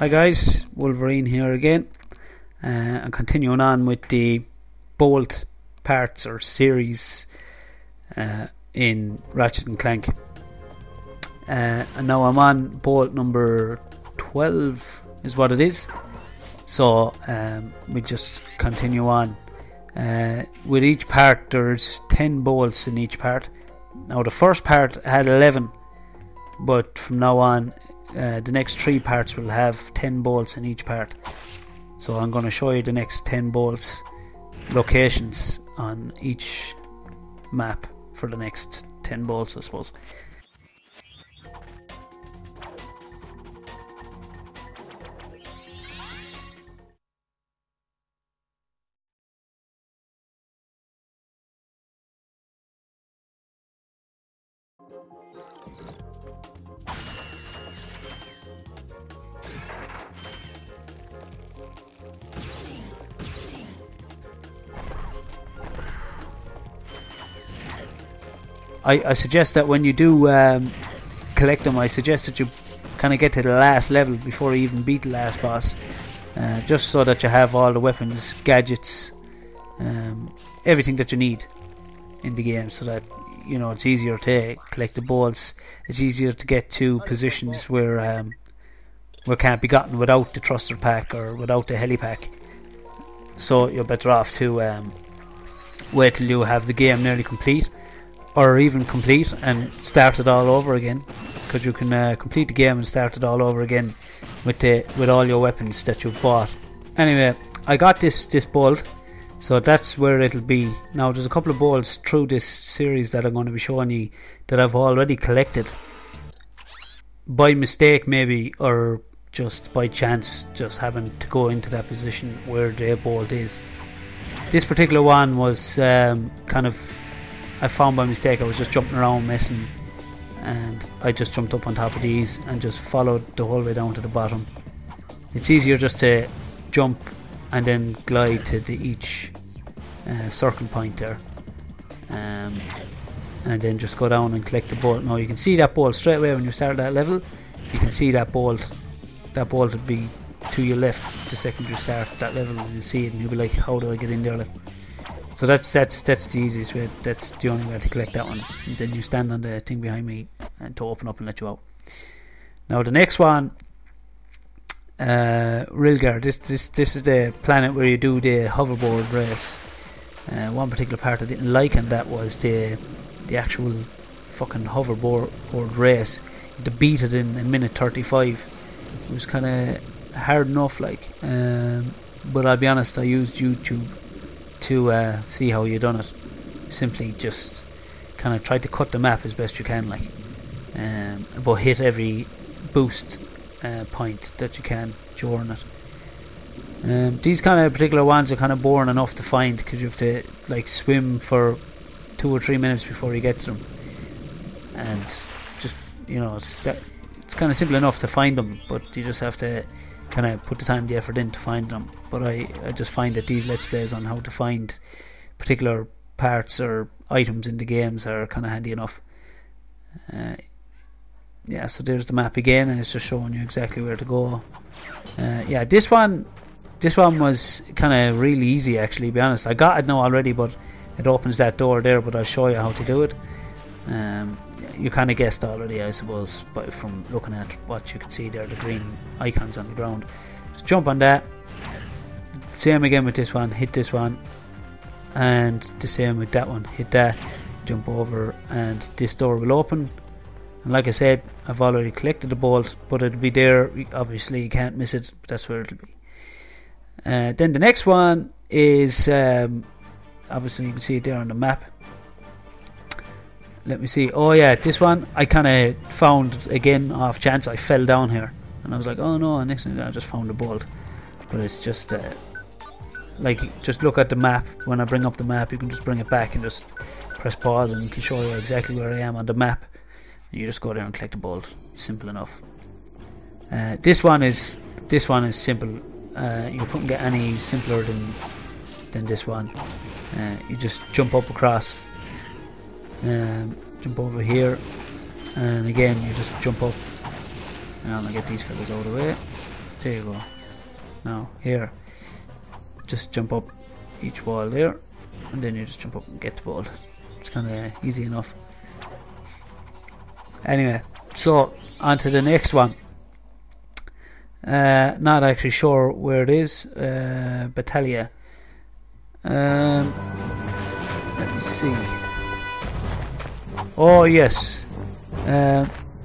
Hi guys, Wolverine here again, and continuing on with the bolt parts or series in Ratchet and Clank. And now I'm on bolt number 12 is what it is, so we just continue on. With each part there's 10 bolts in each part. Now the first part had 11, but from now on the next 3 parts will have 10 bolts in each part. So I'm going to show you the next 10 bolts locations on each map for the next 10 bolts, I suppose. I suggest that when you do collect them, I suggest that you kind of get to the last level before you even beat the last boss, just so that you have all the weapons, gadgets, everything that you need in the game, so that you know it's easier to collect the bolts. It's easier to get to positions where can't be gotten without the thruster pack or without the heli pack. So you're better off to wait till you have the game nearly complete, or even complete and start it all over again, because you can complete the game and start it all over again with all your weapons that you've bought. Anyway, I got this bolt, so that's where it'll be. Now there's a couple of bolts through this series that I'm going to be showing you that I've already collected by mistake maybe, or just by chance, just happened to go into that position where the bolt is. This particular one was I found by mistake. I was just jumping around messing, and I just jumped up on top of these and just followed the whole way down to the bottom. It's easier just to jump and then glide to each circle point there, and then just go down and collect the bolt. Now you can see that bolt straight away when you start that level. You can see that bolt would be to your left the second you start that level, and you'll see it and you'll be like, how do I get in there? Like, so that's the easiest way. That's the only way to collect that one. And then you stand on the thing behind me and to open up and let you out. Now the next one, Rilgar. This is the planet where you do the hoverboard race. One particular part I didn't like, and that was the actual fucking hoverboard race. You had to beat it in a minute 35. It was kind of hard enough, like. But I'll be honest, I used YouTube to see how you done it. Simply just kind of try to cut the map as best you can, like, but hit every boost point that you can during it. These kind of particular ones are kind of boring enough to find, because you have to like swim for 2 or 3 minutes before you get to them, and just, you know, it's kind of simple enough to find them, but you just have to kind of put the time and the effort in to find them. But I just find that these let's plays on how to find particular parts or items in the games are kind of handy enough. Yeah, so there's the map again, and it's just showing you exactly where to go. Yeah, this one was kind of really easy, actually, to be honest. I got it now already, but it opens that door there, but I'll show you how to do it. You kind of guessed already, I suppose, but from looking at what you can see there, the green icons on the ground. Just jump on that. Same again with this one, hit this one, and the same with that one, hit that, jump over, and this door will open. And like I said, I've already collected the bolt, but it'll be there. Obviously you can't miss it, but that's where it'll be. Then the next one is obviously you can see it there on the map. Let me see. Oh yeah, this one I kind of found again off chance. I fell down here and I was like, oh no, and next thing I just found a bolt. But it's just like, just look at the map. When I bring up the map, you can just bring it back and just press pause, and it'll show you exactly where I am on the map. And you just go there and collect the bolt. It's simple enough. This one is simple. You couldn't get any simpler than this one. You just jump up across, jump over here, and again you just jump up. And I'll get these fellas out of the way. There you go. Now here, just jump up each wall there, and then you just jump up and get the ball. It's kind of easy enough. Anyway, so on to the next one. Not actually sure where it is. Battalia. Let me see. Oh yes.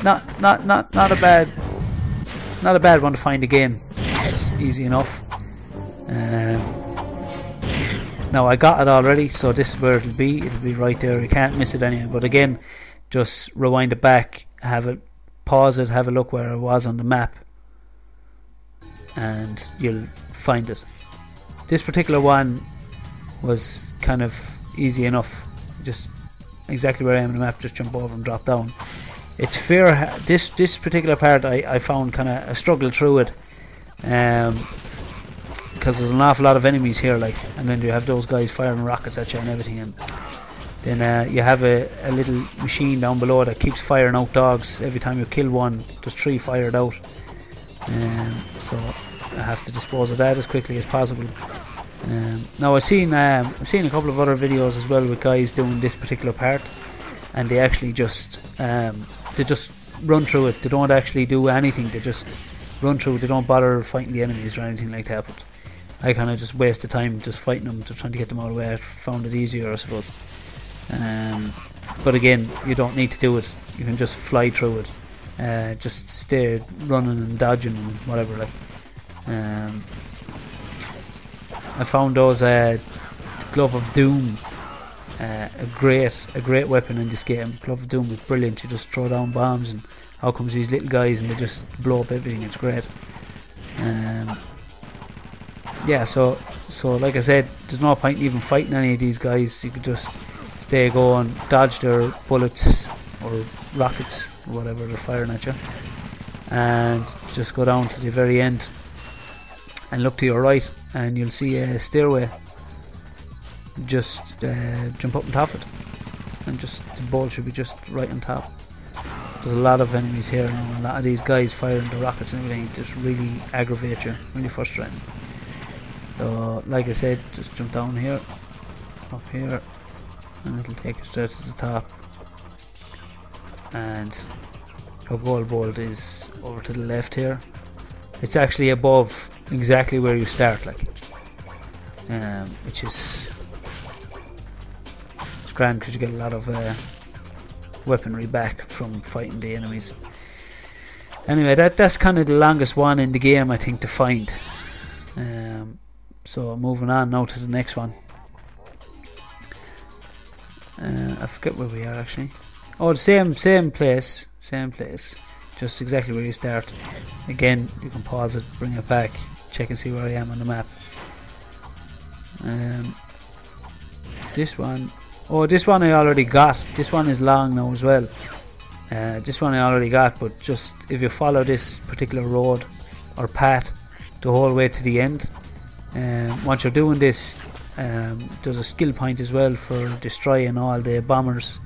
Not a bad one to find again. It's easy enough. Now I got it already, so this is where it'll be. It'll be right there. You can't miss it anyway. But again, just rewind it back, pause it, have a look where it was on the map, and you'll find it. This particular one was kind of easy enough. Just exactly where I am on the map, just jump over and drop down. It's fair. This particular part I found kind of a struggle through it, because there's an awful lot of enemies here, like, and then you have those guys firing rockets at you and everything, and then you have a little machine down below that keeps firing out dogs. Every time you kill one, there's 3 fired out, so I have to dispose of that as quickly as possible. Now I've seen a couple of other videos as well with guys doing this particular part, and they actually just run through it. They don't actually do anything. They just run through. They don't bother fighting the enemies or anything like that. But I kind of just waste the time just fighting them, to trying to get them out of the way. I found it easier, I suppose. But again, you don't need to do it. You can just fly through it. Just stay running and dodging and whatever. Like, I found those Glove of Doom a great weapon in this game. Glove of Doom is brilliant. You just throw down bombs, and out comes these little guys, and they just blow up everything. It's great. Yeah, so like I said, there's no point in even fighting any of these guys. You could just stay going, dodge their bullets or rockets or whatever they're firing at you, and just go down to the very end and look to your right, and you'll see a stairway. Just jump up on top of it, and just the ball should be just right on top. There's a lot of enemies here now. A lot of these guys firing the rockets and everything just really aggravate you, really frustrating. So like I said, just jump down here, up here, and it'll take you straight to the top. And your goal bolt is over to the left here. It's actually above exactly where you start, like, which is grand, because you get a lot of weaponry back from fighting the enemies. Anyway, that's kind of the longest one in the game, I think, to find. So moving on now to the next one. I forget where we are actually. Oh, the same place, just exactly where you start. Again, you can pause it, bring it back, check and see where I am on the map. This one I already got. This one is long now as well. This one I already got, but just if you follow this particular road or path the whole way to the end, once you're doing this, there's a skill point as well for destroying all the bombers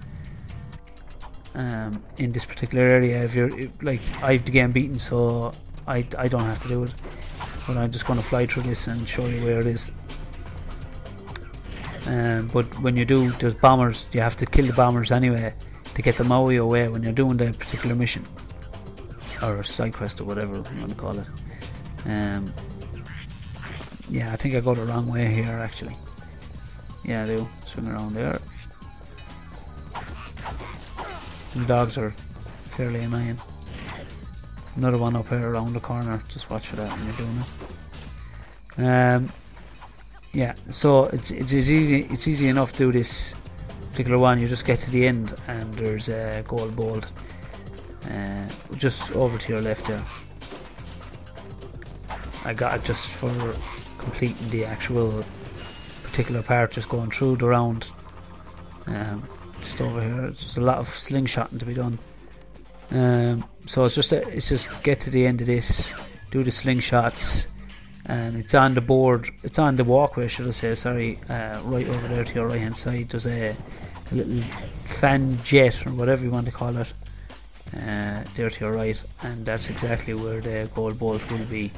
in this particular area. If you're like, I've the game beaten, so I don't have to do it, but I'm just going to fly through this and show you where it is. But when you do, there's bombers. You have to kill the bombers anyway to get them out of your way when you're doing the particular mission or side quest or whatever you want to call it. Yeah, I think I go the wrong way here actually. Yeah, I do. Swing around there. The dogs are fairly annoying. Another one up here around the corner. Just watch for that when you're doing it. Yeah, so it's easy enough to do this particular one. You just get to the end and there's a gold bolt just over to your left there. I got it just for completing the actual particular part, just going through the round. Just over here, there's a lot of slingshotting to be done. So it's just get to the end of this, do the slingshots, and it's on the board. It's on the walkway, should I say? Sorry, right over there to your right hand side. There's a little fan jet or whatever you want to call it. There to your right, and that's exactly where the gold bolt will be.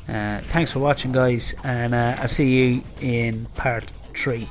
Thanks for watching, guys, and I'll see you in part 3.